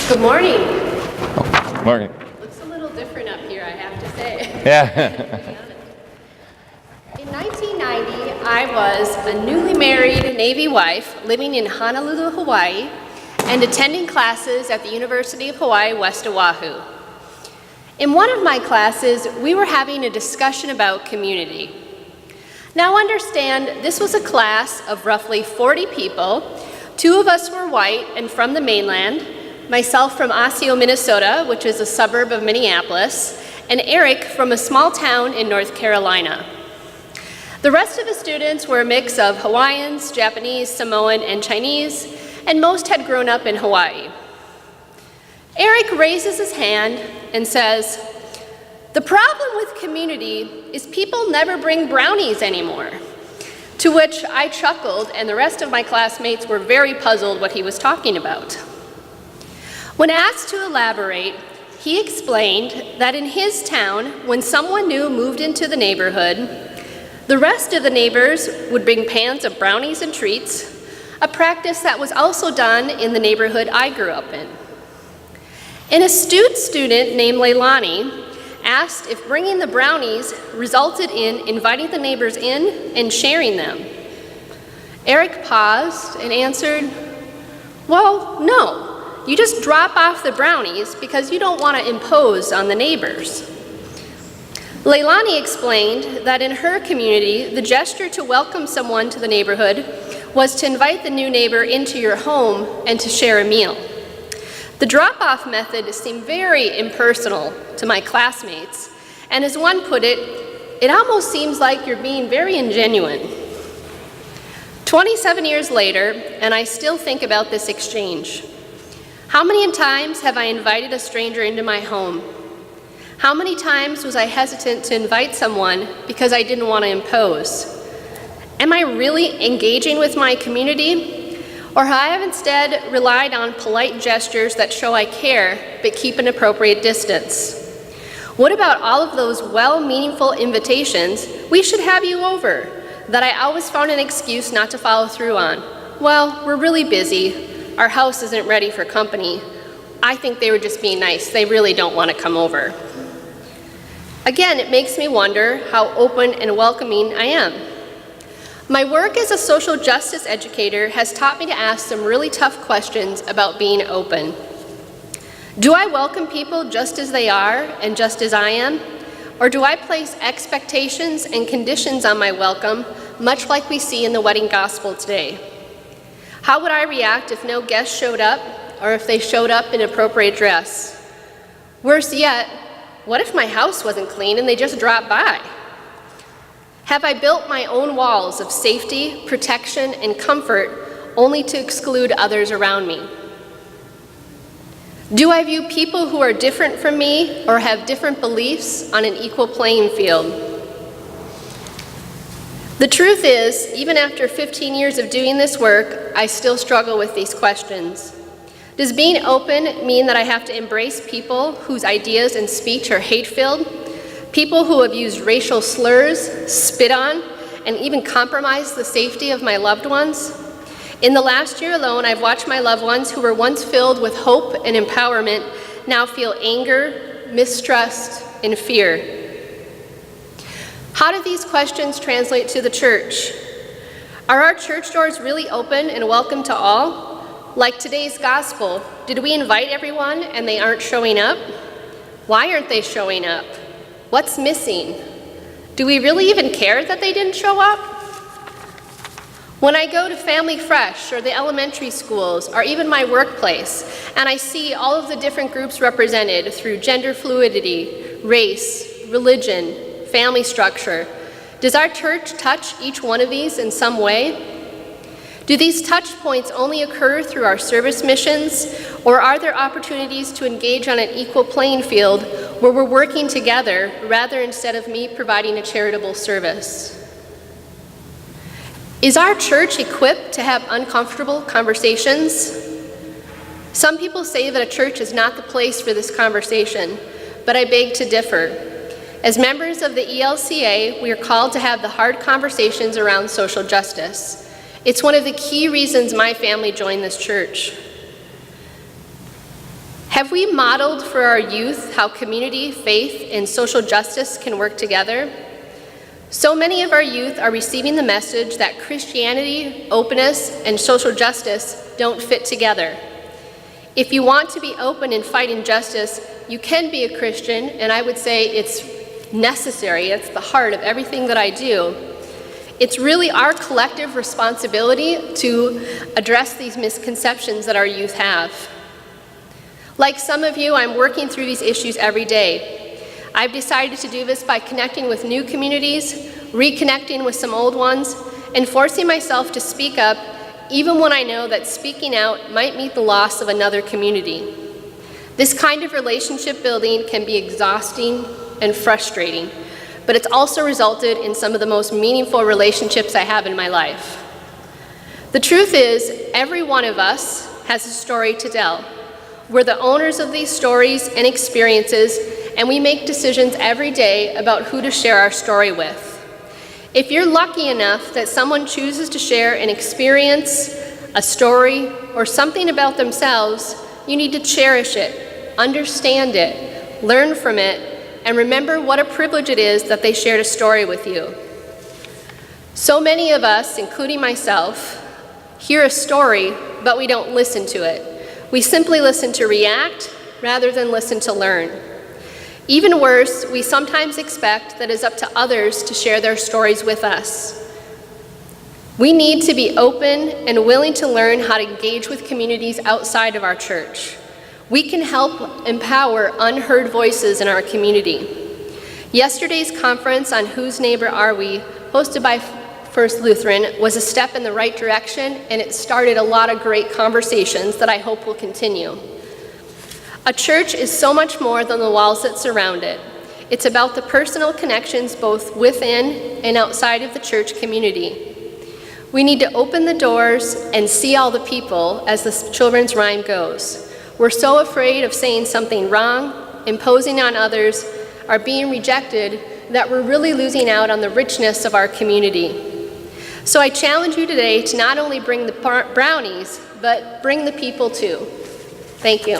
Good morning. Morning. Looks a little different up here, I have to say. Yeah. In 1990, I was a newly married Navy wife living in Honolulu, Hawaii, and attending classes at the University of Hawaii, West Oahu. In one of my classes, we were having a discussion about community. Now understand, this was a class of roughly 40 people. 2 of us were white and from the mainland, myself from Osseo, Minnesota, which is a suburb of Minneapolis, and Eric from a small town in North Carolina. The rest of the students were a mix of Hawaiians, Japanese, Samoan, and Chinese, and most had grown up in Hawaii. Eric raises his hand and says, "The problem with community is people never bring brownies anymore." To which I chuckled, and the rest of my classmates were very puzzled what he was talking about. When asked to elaborate, he explained that in his town, when someone new moved into the neighborhood, the rest of the neighbors would bring pans of brownies and treats, a practice that was also done in the neighborhood I grew up in. An astute student named Leilani asked if bringing the brownies resulted in inviting the neighbors in and sharing them. Eric paused and answered, "Well, no. You just drop off the brownies because you don't want to impose on the neighbors." Leilani explained that in her community, the gesture to welcome someone to the neighborhood was to invite the new neighbor into your home and to share a meal. The drop-off method seemed very impersonal to my classmates, and as one put it, "It almost seems like you're being very ingenuine." 27 years later, and I still think about this exchange. How many times have I invited a stranger into my home? How many times was I hesitant to invite someone because I didn't want to impose? Am I really engaging with my community? Or have I instead relied on polite gestures that show I care but keep an appropriate distance? What about all of those well-meaningful invitations, "We should have you over," that I always found an excuse not to follow through on? "Well, we're really busy. Our house isn't ready for company. I think they were just being nice. They really don't want to come over." Again, it makes me wonder how open and welcoming I am. My work as a social justice educator has taught me to ask some really tough questions about being open. Do I welcome people just as they are and just as I am? Or do I place expectations and conditions on my welcome, much like we see in the wedding gospel today? How would I react if no guests showed up, or if they showed up in appropriate dress? Worse yet, what if my house wasn't clean and they just dropped by? Have I built my own walls of safety, protection, and comfort only to exclude others around me? Do I view people who are different from me or have different beliefs on an equal playing field? The truth is, even after 15 years of doing this work, I still struggle with these questions. Does being open mean that I have to embrace people whose ideas and speech are hate-filled? People who have used racial slurs, spit on, and even compromised the safety of my loved ones? In the last year alone, I've watched my loved ones who were once filled with hope and empowerment now feel anger, mistrust, and fear. How do these questions translate to the church? Are our church doors really open and welcome to all? Like today's gospel, did we invite everyone and they aren't showing up? Why aren't they showing up? What's missing? Do we really even care that they didn't show up? When I go to Family Fresh or the elementary schools or even my workplace, and I see all of the different groups represented through gender fluidity, race, religion, family structure, does our church touch each one of these in some way? Do these touch points only occur through our service missions, or are there opportunities to engage on an equal playing field where we're working together rather instead of me providing a charitable service? Is our church equipped to have uncomfortable conversations? Some people say that a church is not the place for this conversation, but I beg to differ. As members of the ELCA, we are called to have the hard conversations around social justice. It's one of the key reasons my family joined this church. Have we modeled for our youth how community, faith, and social justice can work together? So many of our youth are receiving the message that Christianity, openness, and social justice don't fit together. If you want to be open and fight injustice, you can be a Christian, and I would say it's necessary. It's the heart of everything that I do. It's really our collective responsibility to address these misconceptions that our youth have. Like some of you, I'm working through these issues every day. I've decided to do this by connecting with new communities, reconnecting with some old ones, and forcing myself to speak up even when I know that speaking out might mean the loss of another community. This kind of relationship building can be exhausting and frustrating, but it's also resulted in some of the most meaningful relationships I have in my life. The truth is, every one of us has a story to tell. We're the owners of these stories and experiences, and we make decisions every day about who to share our story with. If you're lucky enough that someone chooses to share an experience, a story, or something about themselves, you need to cherish it, understand it, learn from it, and remember what a privilege it is that they shared a story with you. So many of us, including myself, hear a story, but we don't listen to it. We simply listen to react rather than listen to learn. Even worse, we sometimes expect that it's up to others to share their stories with us. We need to be open and willing to learn how to engage with communities outside of our church. We can help empower unheard voices in our community. Yesterday's conference on Whose Neighbor Are We, hosted by First Lutheran, was a step in the right direction, and it started a lot of great conversations that I hope will continue. A church is so much more than the walls that surround it. It's about the personal connections both within and outside of the church community. We need to open the doors and see all the people, as the children's rhyme goes. We're so afraid of saying something wrong, imposing on others, or being rejected that we're really losing out on the richness of our community. So I challenge you today to not only bring the brownies, but bring the people too. Thank you.